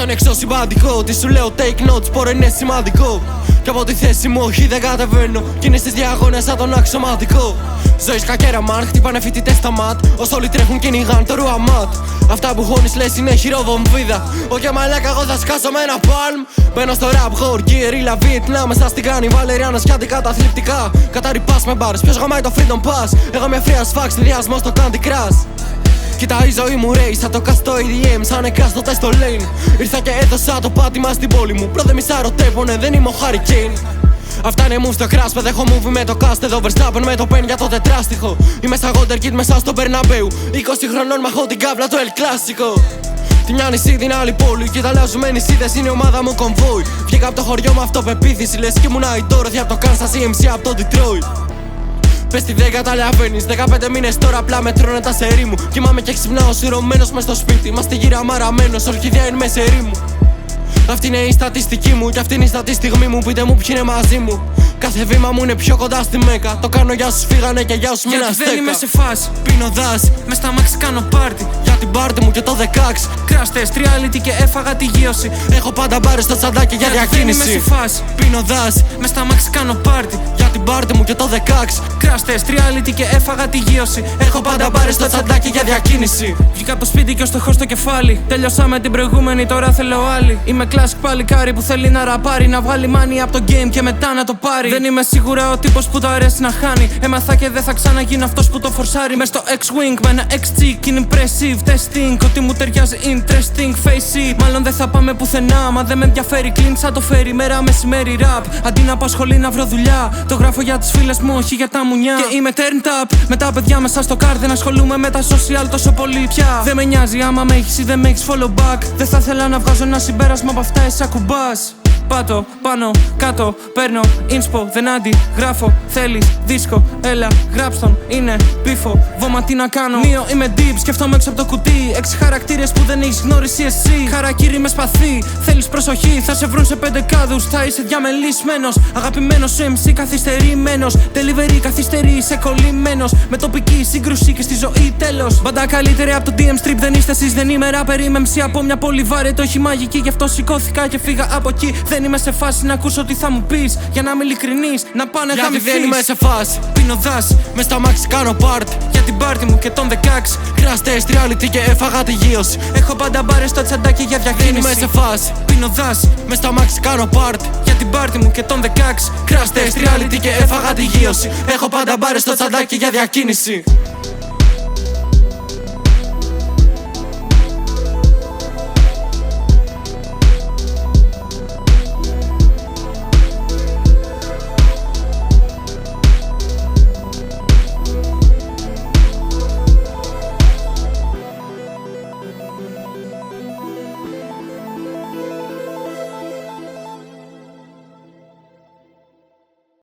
Αυτό είναι εξωσημαντικό. Τι σου λέω, take notes, πόρο είναι σημαντικό. Κι από τη θέση μου όχι δεν κατεβαίνω. Κι είναι στις διαγώνες σαν τον αξιωματικό. Ζωής κακέρα μαν, χτυπάνε φοιτητές στα ματ. Όσο όλοι τρέχουν κυνηγάν το ρουαμάτ. Αυτά που χώνεις λες είναι χειροβομβίδα. Όχι μαλάκα, εγώ θα σκάσω με ένα palm. Μπαίνω στο rap horde, guerrilla Vietnam. Μέσα στην κάνει Βαλεριάνα σκιάτι καταθλιπτικά. Κατάρι πας με μπάρες, ποιος γαμάει το freedom pass. Εγώ με free as fuck, συνδυασμό στο Candy Crush. Κοίτα η ζωή μου race, θα το καστώ EDM σαν εκάστοτε στο lane. Ήρθα και έδωσα το πάτημα στην πόλη μου. Μπρο δεν μισά ρωτεύουνε, δεν είμαι ο Hurricane. Αυτά είναι μου στο crash, παιδε έχω movie με το cast. Εδώ Verstappen με το pen για το τετράστιχο. Είμαι σαν Wonderkid μέσα στο Bernabeu. 20 χρονών μαχώ την κάβλα το El Clasico. Τη μια νησί την άλλη πόλη και τα αλλάζουμε νησίδες, είναι η ομάδα μου κομβόι. Βγήκα από το χωριό με αυτοπεποίθηση, λες κι ήμουνα η Dorothy από το Kansas CMC από το Detroit. Πες τι δεν καταλαβαίνεις, 15 μήνες τώρα απλά μετρώνε τα σερί μου. Κοιμάμαι και ξυπνάω σειρωμένος μες στο σπίτι. Είμαστε γύρα μαραμένος, ορχιδιά είναι με σερί μου. Αυτή είναι η στατιστική μου και αυτή είναι η στατιστική μου. Πείτε μου ποιοι είναι μαζί μου. Κάθε βήμα μου είναι πιο κοντά στη Μέκα. Το κάνω για όσους φύγανε και για όσους μείναν στέκα. Γιατί δεν είμαι σε φάση, πίνω δάση, μες στα μάξι κάνω πάρτι. Για την πάρτι μου και το 16. Crash test, reality και έφαγα τη γύρωση. Έχω πάντα μπάρες στο τσαντάκι για διακίνηση. Δεν είμαι σε φάση, πίνω δάση, μες στα μάξι κάνω πάρτι. Για την πάρτι μου και το 16. Crash test, reality και έφαγα τη γύρωση. Έχω πάντα μπάρες στο τσαντάκι για διακίνηση. Βγήκα από το σπίτι και ο στοχός στο κεφάλι. Τέλειωσα με την προηγούμενη, τώρα θέλω άλλη. Είμαι classic παλικάρι που θέλει να ραπάρει. Να βγάλει μάνι από το game και μετά να το πάρει. Δεν είμαι σίγουρα ο τύπος που το αρέσει να χάνει. Έμαθα και δεν θα ξαναγίνω αυτός που το φορσάρει. Μες στο X-Wing με ένα X-Chick είναι impressive testing. Ότι μου ταιριάζει interesting face it. Μάλλον δεν θα πάμε πουθενά. Μα δεν με ενδιαφέρει clean σαν το φέρει. Μέρα μεσημέρι rap. Αντί να απασχολεί να βρω δουλειά. Το γράφω για τις φίλες μου, όχι για τα μουνιά. Και είμαι turned up με τα παιδιά μέσα στο car. Δεν ασχολούμαι με τα social τόσο πολύ πια. Δεν με νοιάζει άμα με έχεις ή δεν με έχεις follow back. Δεν θα ήθελα να βγάζω ένα συμπέρασμα από αυτά, εσύ ακουμπάς. Πάτω, πάνω, κάτω, παίρνω inspo, δεν αντιγράφω. Θέλεις δίσκο, έλα, γράψτον, είναι πίφο. Βόμα τι να κάνω, νίο είμαι deep, σκεφτόμαι έξω από το κουτί. 6 χαρακτήρες που δεν έχεις γνωρίσει εσύ. Χαρακύρι με σπαθί, θέλεις προσοχή. Θα σε βρουν σε 5 κάδους, θα είσαι διαμελισμένος. Αγαπημένος σου MC καθυστερημένος. Delivery καθυστερεί, είσαι κολλημένος. Με τοπική σύγκρουση και στη ζωή τέλος. Μπαντά καλύτερη από το DM Strip δεν είστε εσείς. Δεν είμαι rapper, είμαι MC από μια πόλη βάρετο. Όχι μαγική, γι' αυτό σηκώθηκα και φύγα από εκεί. Δεν είμαι σε φάση να ακούσω τι θα μου πεις. Για να είμαι ειλικρινής, να πάνε γιατί θα με δεν είμαι σε φάση. Πίνω δάση, μες στα μάξι κάνω πάρτι. Για την πάρτι μου και τον 16. Crash test, reality και έφαγα τη γύρωση. Έχω πάντα μπάρες στο τσαντάκι για διακίνηση. Δεν είμαι σε φάση. Πίνω δάση, μες στα μάξι κάνω πάρτι. Για την πάρτι μου και τον 16. Crash test, reality και έφαγα τη γύρωση. Έχω πάντα μπάρες στο τσαντάκι για διακίνηση.